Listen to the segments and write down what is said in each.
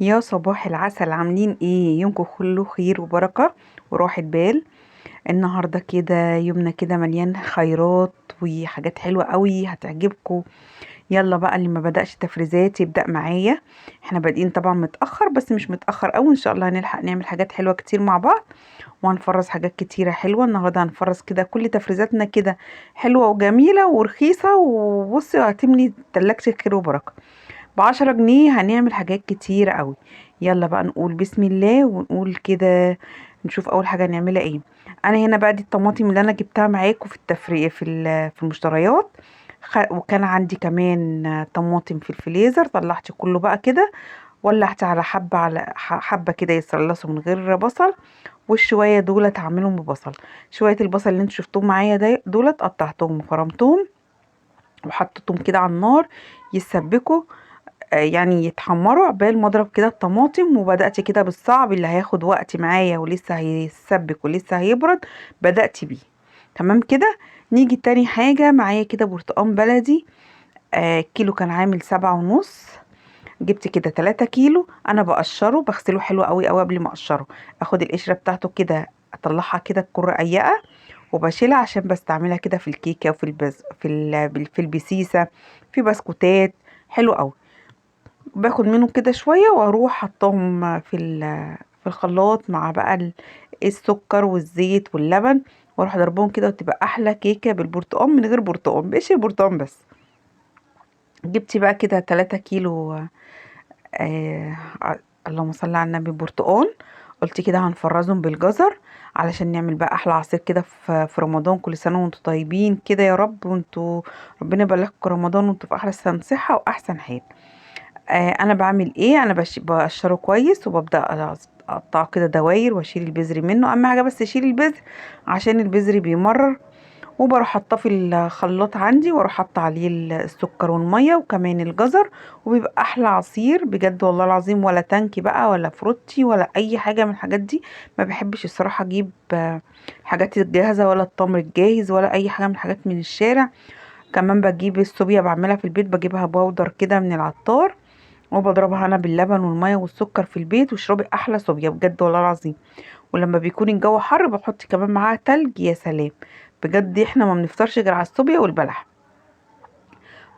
يا صباح العسل، عاملين ايه؟ يومكم كله خير وبركة وراحة بال. النهاردة كده يومنا كده مليان خيرات وحاجات حلوة قوي هتعجبكم. يلا بقى، اللي ما بدأش تفريزات يبدأ معايا. احنا بادئين طبعا متأخر، بس مش متأخر قوي، ان شاء الله هنلحق نعمل حاجات حلوة كتير مع بعض. وهنفرز حاجات كتيرة حلوة النهاردة، هنفرز كده كل تفريزاتنا كده حلوة وجميلة ورخيصة، وبصي هتملي تلاجتك خير وبركة. ب10 جنيه هنعمل حاجات كتيرة قوي. يلا بقى نقول بسم الله ونقول كده. نشوف اول حاجة هنعملها ايه. انا هنا بقى دي الطماطم اللي انا جبتها معاكم في التفريق في المشتريات. وكان عندي كمان طماطم في الفريزر، طلعت كله بقى كده. ولعت على حبة حبة كده يتسلسوا من غير بصل. والشوية دولت هعملهم ببصل. شوية البصل اللي انتوا شفتوهم معايا دولت قطعتهم وفرمتهم. وحطيتهم كده على النار يتسبكوا. يعني يتحمروا عقبال ما اضرب كده الطماطم، وبدأت كده بالصعب اللي هياخد وقت معايا ولسه هيسبك ولسه هيبرد. بدأت بيه. تمام كده. نيجي تاني حاجة معايا كده برتقان بلدي. كيلو كان عامل 7.5. جبت كده 3 كيلو، انا بقشره بغسله حلو قوي قوي قبل ما اقشره. اخد القشرة بتاعته كده، اطلعها كده تكون رقيقة. وبشيلها عشان بستعملها كده في الكيكة وفي في البسيسة. في بسكوتات. حلو قوي. باخد منهم كده شوية واروح حطهم في الخلاط مع بقى السكر والزيت واللبن. واروح اضربهم كده وتبقى احلى كيكة بالبرتقال من غير برتقال، بقشر برتقال بس. جبتي بقى كده 3 كيلو. آه اللهم صل على النبي، برتقال. قلت كده هنفرزهم بالجزر. علشان نعمل بقى احلى عصير كده في رمضان. كل سنة وانتوا طيبين كده يا رب، وانتوا ربنا يبلغكم رمضان وانتوا في احلى صحة واحسن حال. انا بعمل ايه؟ انا بقشره كويس وببدا اقطعه كده دواير واشيل البذر منه. اهم حاجه بس اشيل البذر عشان البذر بيمرر. وبروح حاطاه في الخلاط عندي، واروح حاطه عليه السكر والميه وكمان الجزر. وبيبقى احلى عصير بجد والله العظيم. ولا تانكي بقى ولا فروتي ولا اي حاجه من الحاجات دي. ما بحبش الصراحه اجيب حاجات الجاهزه، ولا التمر الجاهز، ولا اي حاجه من الحاجات من الشارع. كمان بجيب الصوبيا بعملها في البيت، بجيبها باودر كده من العطار. وبضربها انا باللبن والميه والسكر في البيت، واشربي احلى صوبيا بجد والله العظيم. ولما بيكون الجو حر بحط كمان معاها تلج، يا سلام. بجد احنا ما بنفطرش غير على الصوبيا والبلح.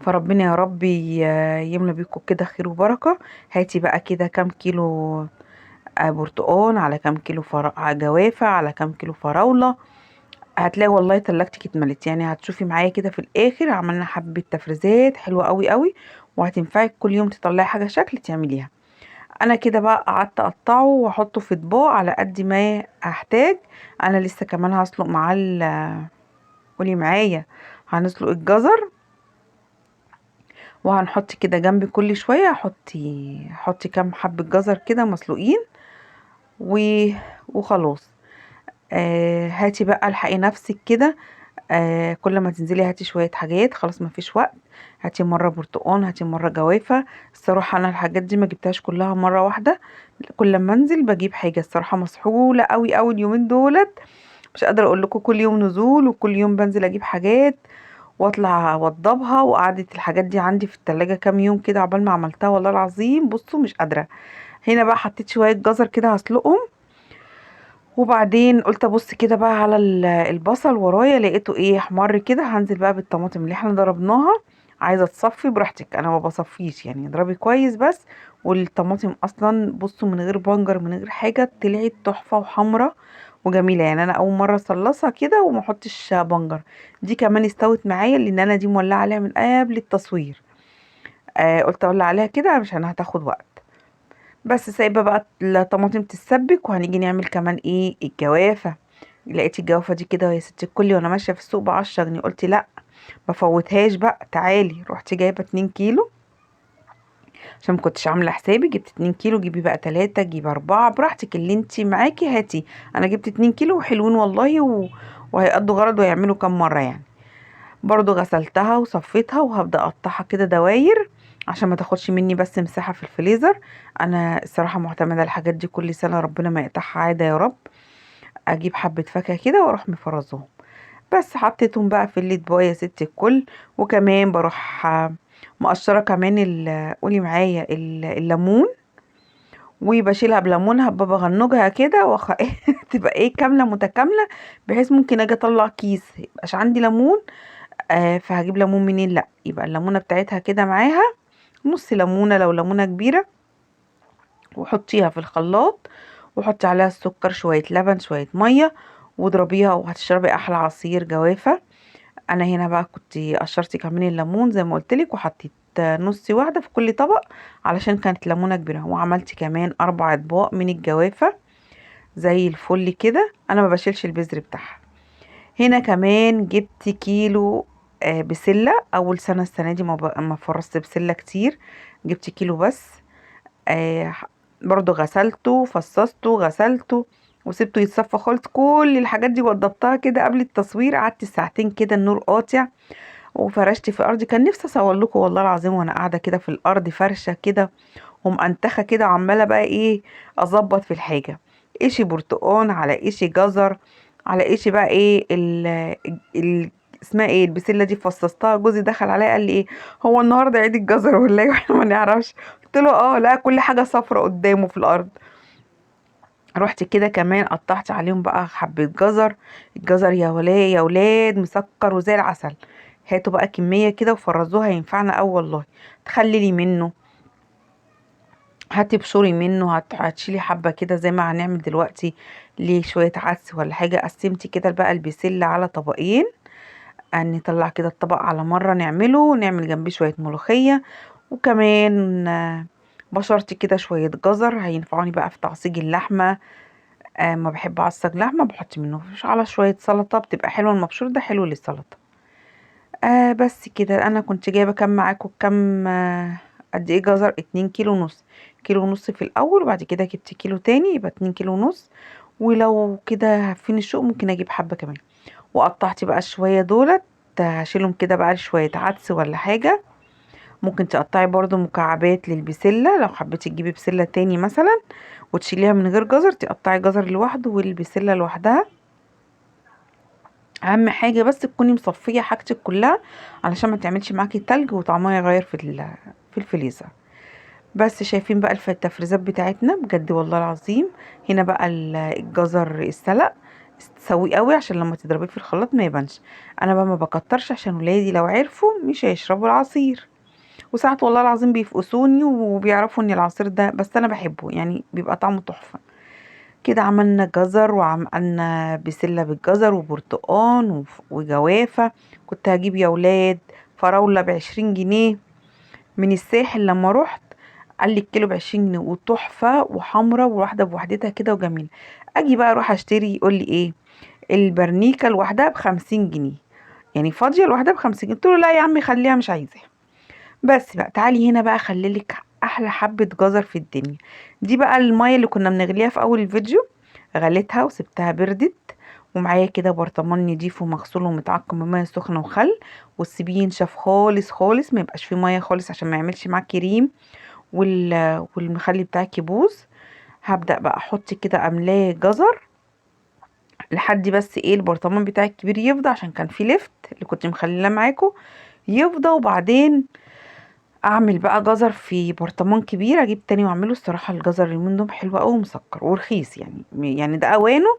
فربنا يا رب يملى بيكم كده خير وبركه. هاتي بقى كده كام كيلو برتقان، على كام كيلو جوافه، على كام كيلو فراوله. هتلاقي والله تلاجتك اتملت، يعني هتشوفي معايا كده في الاخر عملنا حبه تفريزات حلوه قوي قوي. وهتنفعك كل يوم تطلعي حاجه شكل تعمليها. انا كده بقى قعدت اقطعه واحطه في اطباق على قد ما احتاج. انا لسه كمان هسلق معاه قولي معايا. هنسلق الجزر. وهنحط كده جنبي كل شويه حطي كام حبه جزر كده مسلوقين. و... وخلاص. هاتي بقى الحقي نفسك كده. كل ما تنزلي هاتي شويه حاجات، خلاص ما فيش وقت. هاتي مره برتقان، هاتي مره جوافه. الصراحه انا الحاجات دي ما جبتهاش كلها مره واحده. كل ما انزل بجيب حاجه، الصراحه مسحوله قوي قوي اليومين دولت. مش قادره اقول لكم، كل يوم نزول وكل يوم بنزل اجيب حاجات. واطلع اوضبها، وقعدت الحاجات دي عندي في التلاجة كام يوم كده عقبال ما عملتها والله العظيم. بصوا مش قادره. هنا بقى حطيت شويه جزر كده هسلقهم. وبعدين قلت ابص كده بقى على البصل ورايا، لقيته ايه احمر كده. هنزل بقى بالطماطم اللي احنا ضربناها. عايزه تصفي براحتك، انا ما بصفيش يعني، اضربي كويس بس. والطماطم اصلا بصوا من غير بنجر من غير حاجه طلعت تحفه وحمرة وجميله. يعني انا اول مره اصلصها كده وما احطش بنجر. دي كمان استوت معايا لان انا دي مولعه عليها من قبل التصوير. قلت اولع عليها كده عشان هتاخد وقت. بس سايبه بقى الطماطم تتسبك، وهنيجي نعمل كمان ايه الجوافه. لقيت الجوافه دي كده يا ست الكل وانا ماشيه في السوق ب10 جنيه، قلت لا ما فوتهاش بقى. تعالي رحت جايبه 2 كيلو. عشان ما كنتش عامله حسابي، جبت 2 كيلو. جيبي بقى 3، جيبي 4 براحتك اللي انتي معاكي هاتي. انا جبت 2 كيلو وحلوين والله وهيقضوا غرض ويعملوا كام مره يعني. برضو غسلتها وصفيتها، وهبدأ اقطعها كده دواير عشان ما تاخدش مني بس مساحة في الفريزر. انا الصراحة معتمدة الحاجات دي كل سنة، ربنا ما يقطعها عادة يا رب. اجيب حبة فاكهة كده واروح مفرزهم. بس حطيتهم بقى في الاطباق يا ست الكل. وكمان بروح مقشرة كمان قولي معايا الليمون. وبشيلها بليمونها ببابا غنوجها كده تبقى ايه كامله متكامله، بحيث ممكن اجي اطلع كيس ميبقاش عندي ليمون. فهجيب ليمون منين؟ لا، يبقى الليمونه بتاعتها كده معاها نص ليمونه لو ليمونه كبيره، وحطيها في الخلاط، وحطي عليها السكر، شويه لبن، شويه ميه، واضربيها وهتشربي احلى عصير جوافه. انا هنا بقى كنت قشرت كمان الليمون زي ما قلت لك، وحطيت نص واحده في كل طبق علشان كانت ليمونه كبيره، وعملت كمان 4 اطباق من الجوافه زي الفل كده. انا ما بشيلش البذر بتاعها. هنا كمان جبت كيلو بسله. اول سنه السنه دي ما فرست بسله كتير، جبت كيلو بس. آه، برضو غسلته، فصصته، غسلته، وسبته يتصفى خالص. كل الحاجات دي وضبطها كده قبل التصوير، قعدت ساعتين كده النور قاطع، وفرشت في الارض. كان نفسي اصور لكم والله العظيم وانا قاعده كده في الارض فرشه كده ومأنتخه كده، وعماله بقى ايه اظبط في الحاجه، ايشي برتقان على ايشي جزر على ايشي بقى ايه ال اسمها ايه البسله دي. فصصتها، جوزي دخل عليا قال لي ايه، هو النهارده عيد الجزر ولا ايه واحنا ما نعرفش؟ قلت له اه، لا كل حاجه صفرة قدامه في الارض. رحت كده كمان قطعت عليهم بقى حبة جزر. الجزر يا ولاد يا ولاد مسكر وزي العسل. هاتوا بقى كمية كده وفرزوها، ينفعنا اوي والله. تخللي منه، هتبشري منه، هتشيلي حبة كده زي ما هنعمل دلوقتي ليه شوية عدس ولا حاجة. قسمتي كده بقى البسلة على طبقين، نطلع كده الطبق على مرة نعمله، ونعمل جنبيه شوية ملوخية. وكمان بشرت كده شوية جزر هينفعوني بقى في تعصيج اللحمة. ما بحب اعصج لحمه، بحط منه على شويه سلطه، بتبقى حلوه. المبشور ده حلو للسلطه. بس كده. انا كنت جايبه كام معاكم كام قد ايه جزر؟ 2 كيلو ونص. كيلو ونص في الاول، وبعد كده جبت كيلو تاني يبقى 2 كيلو ونص. ولو كده هفين الشوق ممكن اجيب حبه كمان. وقطعت بقى شويه دولت، هشيلهم كده بقى شويه عدس ولا حاجه. ممكن تقطعي برضو مكعبات للبسله لو حبيتي تجيبي بسله تاني مثلا وتشيليها من غير جزر، تقطعي جزر لوحده والبسله لوحدها. اهم حاجه بس تكوني مصفيه حاجتك كلها علشان ما تعملش معاكي تلج وطعمها يغير في الفريزر. بس شايفين بقى التفريزات بتاعتنا بجد والله العظيم. هنا بقى الجزر السلق تسويه قوي عشان لما تضربيه في الخلاط ما يبانش. انا بقى ما بكترش عشان ولادي لو عرفوا مش هيشربوا العصير. وساعات والله العظيم بيفقسوني وبيعرفوا ان العصير ده، بس انا بحبه يعني بيبقى طعمه تحفه. كده عملنا جزر وعملنا بسلة بالجزر وبرتقان وجوافة. كنت هجيب يا ولاد فراولة ب20 جنيه من الساحل لما روحت. قال لي الكيلو ب20 جنيه وتحفة وحمرة وواحدة بوحدتها كده وجميلة. اجي بقى اروح اشتري يقول لي ايه البرنيكة لوحدها ب50 جنيه، يعني فاضية لوحدها ب50 جنيه. قلت له لا يا عمي خليها مش عايزاها. بس بقى تعالي هنا بقى اخليلك احلى حبة جزر في الدنيا. دي بقى المية اللي كنا بنغليها في اول الفيديو، غليتها وسبتها بردت. ومعايا كده برطمان نضيف ومغسول ومتعقم بميه سخنه وخل، وتسيبيه ينشف خالص خالص، ما يبقاش فيه ميه خالص عشان ما يعملش معاكي كريم والمخلي بتاعك يبوظ. هبدأ بقى احط كده املاه جزر لحد بس ايه البرطمان بتاعك الكبير يفضى، عشان كان فيه لفت اللي كنت مخليه معاكم يفضى. وبعدين اعمل بقى جزر في برطمان كبير اجيب تاني واعمله. الصراحه الجزر اللي منهم حلو قوي ومسكر ورخيص، يعني ده اوانه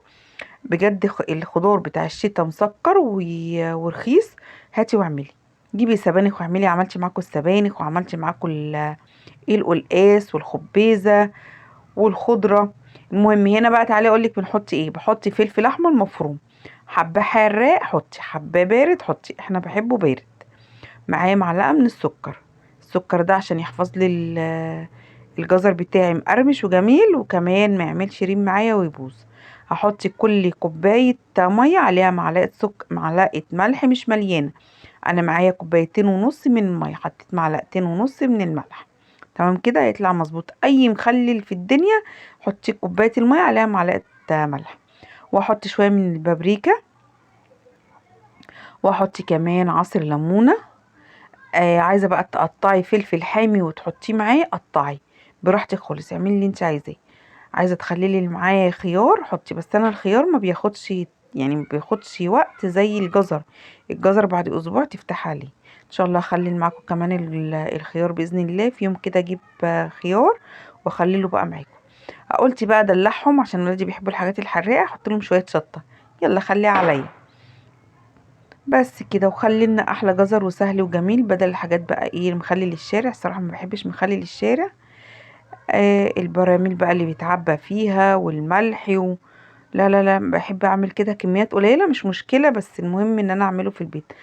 بجد. الخضار بتاع الشتا مسكر ورخيص. هاتي واعملي، جيبي سبانخ واعملي. عملتي معاكم السبانخ وعملتي معاكم ايه القلقاس والخبيزه والخضره. المهم هنا بقى تعالي اقولك بنحط ايه. بحط فلفل احمر مفروم، حبه حراق حطي، حبه بارد حطي، احنا بحبه بارد. معايا معلقه من السكر. السكر ده عشان يحفظ لي الجزر بتاعي مقرمش وجميل، وكمان ما يعملش ريم معايا ويبوظ. هحط كل كوبايه ميه عليها معلقه ملح مش مليانه. انا معايا 2.5 كوباية من الميه، حطيت 2.5 معلقة من الملح. تمام كده هيطلع مظبوط. اي مخلل في الدنيا حطي كوبايه الميه عليها معلقه ملح. واحط شويه من البابريكا، واحط كمان عصير ليمونه. عايزه بقى تقطعي فلفل حامي وتحطيه معاه، قطعي براحتك خالص، اعملي اللي انت عايزاه. عايزه تخليلي اللي معاه خيار حطي، بس انا الخيار ما بياخدش، يعني ما بياخدش وقت زي الجزر. الجزر بعد اسبوع تفتح عليه. ان شاء الله اخلي معاكم كمان الخيار باذن الله. في يوم كده اجيب خيار واخليه بقى معاكم. قلت بقى ادلعهم عشان ولادي بيحبوا الحاجات الحراقه، احط لهم شويه شطه. يلا خليها عليا. بس كده، وخلينا احلى جزر وسهل وجميل بدل الحاجات بقى ايه المخلي للشارع. الصراحه ما بحبش مخلي للشارع. البراميل بقى اللي بيتعبى فيها والملح لا لا لا، بحب اعمل كده كميات قليله مش مشكله، بس المهم ان انا اعمله في البيت.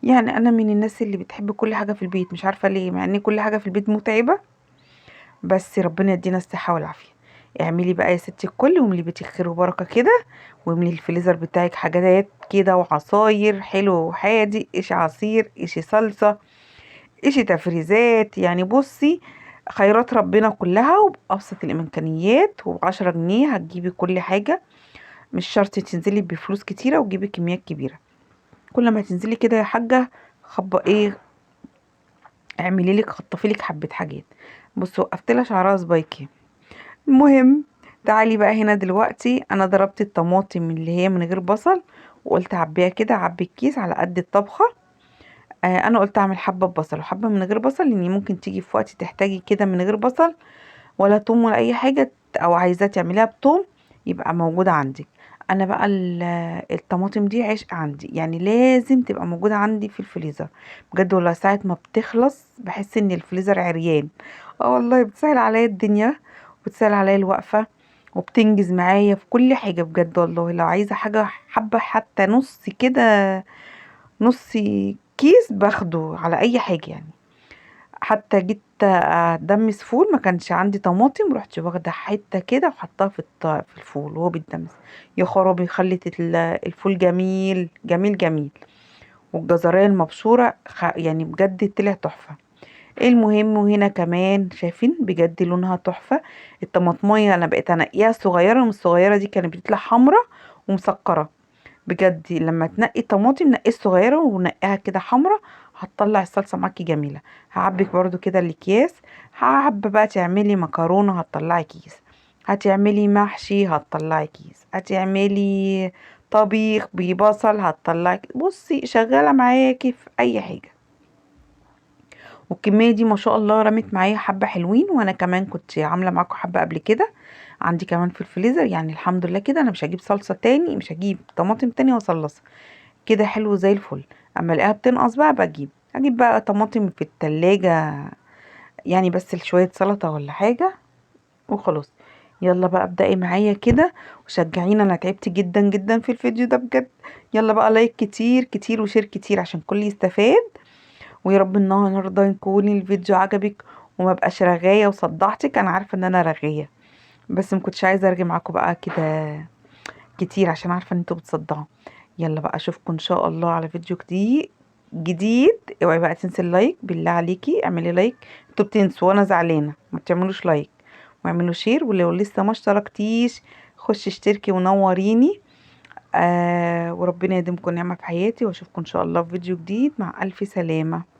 يعني انا من الناس اللي بتحب كل حاجه في البيت، مش عارفه ليه، مع ان كل حاجه في البيت متعبه، بس ربنا يدينا الصحة والعافية. اعملي بقى يا ستي الكل، واملي بيتك خير وبركة كده، واملي الفريزر بتاعك حاجات كده وعصاير حلو وحادق، ايش عصير ايش صلصة ايش تفريزات. يعني بصي، خيرات ربنا كلها وبأبسط الإمكانيات، وب10 جنيه هتجيبي كل حاجة. مش شرط تنزلي بفلوس كتيرة وتجيبي كميات كبيرة. كل ما تنزلي كده يا حاجة، خبى ايه، اعملي لك خطفي لك حبة حاجات. بصوا وقفت لها شعرها سبايكي. المهم، تعالي بقى هنا دلوقتي، انا ضربت الطماطم اللي هي من غير بصل، وقلت اعبيها كده، اعبي الكيس على قد الطبخه. انا قلت اعمل حبه ببصل وحبه من غير بصل، لان ممكن تيجي في وقت تحتاجي كده من غير بصل ولا توم ولا اي حاجه، او عايزاه تعمليها بتوم يبقى موجوده عندك. انا بقى الطماطم دي عشق عندي، يعني لازم تبقى موجوده عندي في الفريزر. بجد والله ساعه ما بتخلص بحس ان الفريزر عريان. اه والله بتسهل عليا الدنيا، وبتسهل عليا الوقفه، وبتنجز معايا في كل حاجه. بجد والله لو عايزه حاجه حبه حتى نص كده، نص كيس باخده على اي حاجه يعني. حتى جيت ادمس فول، ما كانش عندي طماطم، رحت واخده حته كده وحطها في الفول وهو بيتدمس. يا خرابي خلت الفول جميل جميل جميل. والجزرية المبشوره يعني بجد طلع تحفه. المهم، وهنا كمان شايفين بجد لونها تحفه. الطماطميه انا بقيت انقيها صغيره، من الصغيره دي كانت بتطلع حمرا ومسكره. بجد لما تنقي الطماطم نقي الصغيرة ونقيها كده حمرا، هتطلع الصلصة معاكي جميلة. هعبك برضو كده الاكياس. هحب بقى تعملي مكرونة هتطلعي كيس، هتعملي محشي هتطلعي كيس، هتعملي طبيخ ببصل هتطلعي بصي شغالة معاكي في اي حاجة. والكمية دي ما شاء الله رمت معايا حبة حلوين، وانا كمان كنت عاملة معاكم حبة قبل كده عندي كمان في الفريزر. يعني الحمد لله كده انا مش هجيب صلصة تاني، مش هجيب طماطم تاني واصلصها. كده حلو زي الفل. اما الاقيها بتنقص بقى اجيب بقى طماطم في التلاجة، يعني بس شوية سلطة ولا حاجة وخلاص. يلا بقى ابدأي معايا كده وشجعينا، انا تعبت جدا جدا في الفيديو ده بجد. يلا بقى لايك كتير كتير وشير كتير عشان كل يستفاد. ويا رب النهارده يكون الفيديو عجبك وما بقاش رغاية وصدعتك. انا عارفة ان انا رغية، بس ما كنتش عايزة ارغي معاكم بقى كده كتير عشان عارفة ان انتوا بتصدعوا. يلا بقى اشوفكم ان شاء الله على فيديو جديد. اوعي بقى تنسي اللايك، بالله عليكي اعملي لايك. انتوا بتنسوا وانا زعلانة ما بتعملوش لايك. واعملوا شير، ولو لسه ما اشتركتيش خشي اشتركي ونوريني. وربنا يديمكم نعمة في حياتي، واشوفكم ان شاء الله في فيديو جديد. مع الف سلامة.